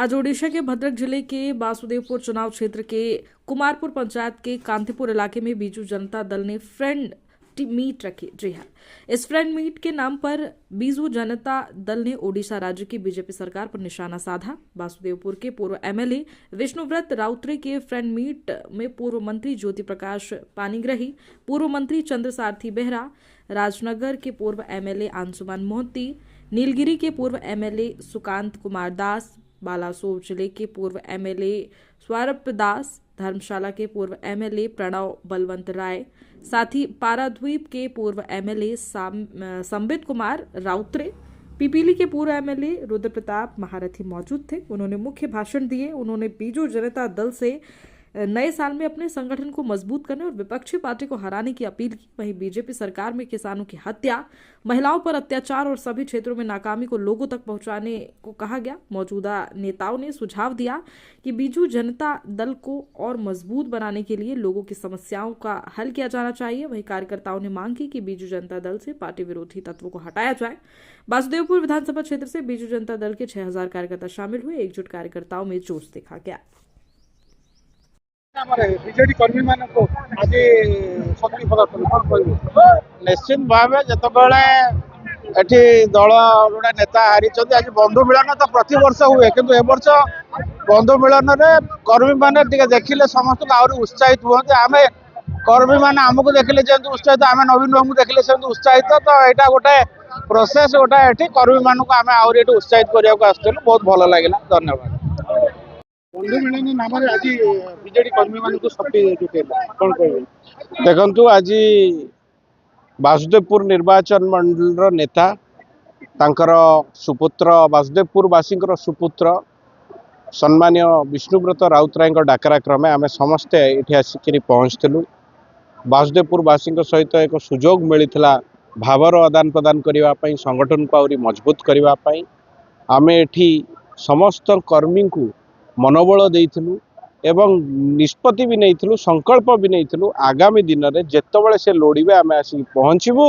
आज ओडिशा के भद्रक जिले के वासुदेवपुर चुनाव क्षेत्र के कुमारपुर पंचायत के कांतिपुर इलाके में बीजू जनता दल ने फ्रेंड मीट रखी। जी हाँ, इस फ्रेंड मीट के नाम पर बीजू जनता दल ने ओडिशा राज्य की बीजेपी सरकार पर निशाना साधा। वासुदेवपुर के पूर्व एमएलए विष्णुव्रत राउतरे के फ्रेंड मीट में पूर्व मंत्री ज्योति प्रकाश पानीग्राही, पूर्व मंत्री चंद्रसारथी बेहरा, राजनगर के पूर्व एमएलए अंशुमान मोहंती, नीलगिरी के पूर्व एमएलए सुकांत कुमार दास, बालासोर जिले के पूर्व एमएलए स्वरूप दास, धर्मशाला के पूर्व एमएलए प्रणव बलवंत राय, साथ ही पाराद्वीप के पूर्व एमएलए संबित कुमार राउतरे, पिपीली के पूर्व एमएलए रुद्र प्रताप महारथी मौजूद थे। उन्होंने मुख्य भाषण दिए। उन्होंने बीजू जनता दल से नए साल में अपने संगठन को मजबूत करने और विपक्षी पार्टी को हराने की अपील की। वहीं बीजेपी सरकार में किसानों की हत्या, महिलाओं पर अत्याचार और सभी क्षेत्रों में नाकामी को लोगों तक पहुंचाने को कहा गया। मौजूदा नेताओं ने सुझाव दिया कि बीजू जनता दल को और मजबूत बनाने के लिए लोगों की समस्याओं का हल किया जाना चाहिए। वहीं कार्यकर्ताओं ने मांग की कि बीजू जनता दल से पार्टी विरोधी तत्वों को हटाया जाए। वासुदेवपुर विधानसभा क्षेत्र से बीजू जनता दल के 6000 कार्यकर्ता शामिल हुए। एकजुट कार्यकर्ताओं में जोश देखा गया। बीजेडी कर्मी मानक आज शक्ति प्रदर्शन कौन कह निश्चित भाव एठी दल गुड़ा नेता हारी आज बंधु मिलन तो प्रति वर्ष हुए किंतु ए वर्ष बंधु मिलन में कर्मी मैंने देखिले समस्त आहरी उत्साहित हूँ। आम कर्मी मैंने आमको देखिले जमी उत्साहित आम नवीन बाबू देखिले सेमती उत्साहित। तो यहाँ गोटे प्रोसेस गोटे ये कर्मी मान को आम आहरी उत्साहित करने आसलु बहुत भल लगे। धन्यवाद। बंधु मिलन नाम आज बीजेडी कर्मी मान शक्ति जुटेला कौन कह देखु आज वासुदेवपुर निर्वाचन मंडल नेता तांकर सुपुत्र वासुदेवपुर वासी सुपुत्र सम्मान्य विष्णुव्रत राउतराय डाकरा क्रमे आम समस्ते ये आसिक पहुँचलु। वासुदेवपुर वासी सहित एक सुजोग मिलता भावर आदान प्रदान करने संगठन को आहरी मजबूत करने आम एठी समस्त कर्मी को मनोबल देइथिलु एवं निष्पत्ति भी नहीं संकल्प भी नहीं आगामी दिन में जितेबाला से लोड़े आम आसिक पहुँचबू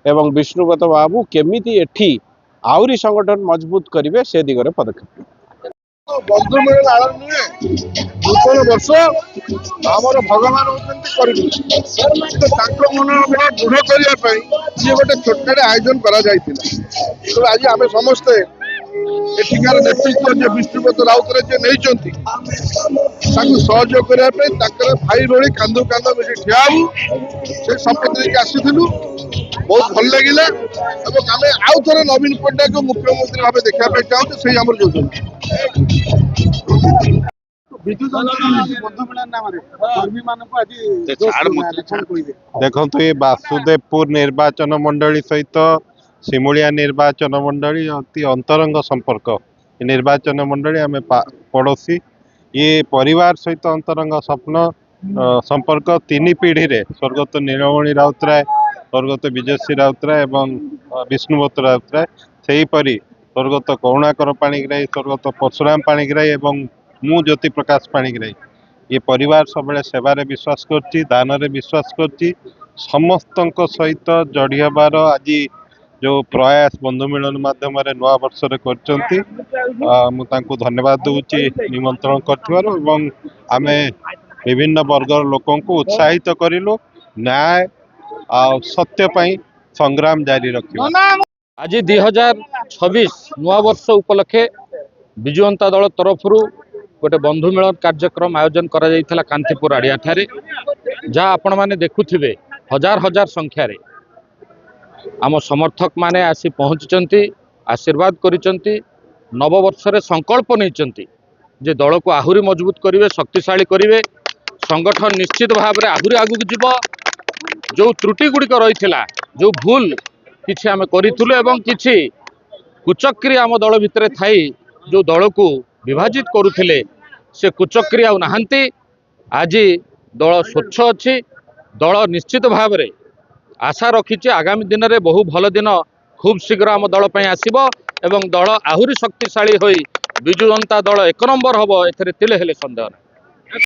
एवं विष्णुव्रत बाबू केमिति एठी आहरी संगठन मजबूत करेंगे से दिगरे पदक्षेप। बंधु मिलन आरंभ नुहे नूतन वर्ष आमर भगवान होती मन दृढ़ करने सी गोटे छोटे आयोजन कर आज आम समस्ते एठिकार नेतृत्व जो विष्णुव्रत राउतरे जे नहीं सहयोग करने भाई भाई कांध कांध मिसी ठिया से शपथ लेके आसीलु बहुत भल लगे। आम आउ थे नवीन पट्टनायक को मुख्यमंत्री भाव देखा चाहूँ से आम जो विजु बंधु मिलन नाम कर्मी मान देखो ये वासुदेवपुर निर्वाचन मंडली सहित सिमुलिया निर्वाचन मंडली अति अंतरंग संपर्क। निर्वाचन मंडली आम पड़ोसी ये परिवार सहित अंतरंग स्वप्न संपर्क तीन पीढ़ी रे स्वर्गत नीलमणि राउतराय, स्वर्गत विजयश्री राउतराय एवं विष्णुव्रत राउतराय सेहीपरि स्वर्गत करुणाकर पाणिग्राही, स्वर्गत परशुराम पाणिग्राही एवं मु ज्योति प्रकाश पाणिग्राही ये परिवार सब सेवारे विश्वास करछि, दान विश्वास करछि। समस्त सहित जड़ी हबार आज जो प्रयास बंधु मिलन माध्यम नुआ वर्ष मुझे धन्यवाद दूची निमंत्रण कर आम विभिन्न वर्गर लोक उत्साहित करूँ न्याय और सत्य संग्राम जारी रख। आज 2026 नुआ वर्ष उपलक्षे विजु जनता दल तरफ गोटे बंधु मिलन कार्यक्रम आयोजन करा कांतिपुर आड़िया ठारे जहाँ आपण माने देखुथिबे हजार हजार संख्यार आम समर्थक माने आसी पहुँचती आशीर्वाद करिसंती नववर्ष रे संकल्प नहीं जे दल को आहुरी मजबूत करेंगे, शक्तिशाली करेंगे, संगठन निश्चित भाव में आहुरी आगू जीव। जो त्रुटि गुड़िक रही जो भूल किसी आम करूँ एवं किसी कुचक्री आम दल भितर थी जो दल को विभाजित करुले से कुचक्री आउ नाहांती। आज दल स्वच्छ अच्छी दल निश्चित भाव में आशा रखी आगामी दिन में बहु भल दिन खूब शीघ्र आम दल आसब एवं दल आहुरी शक्तिशाली होई विजु जनता दल एक नंबर हम ए तिले हेले संदेह।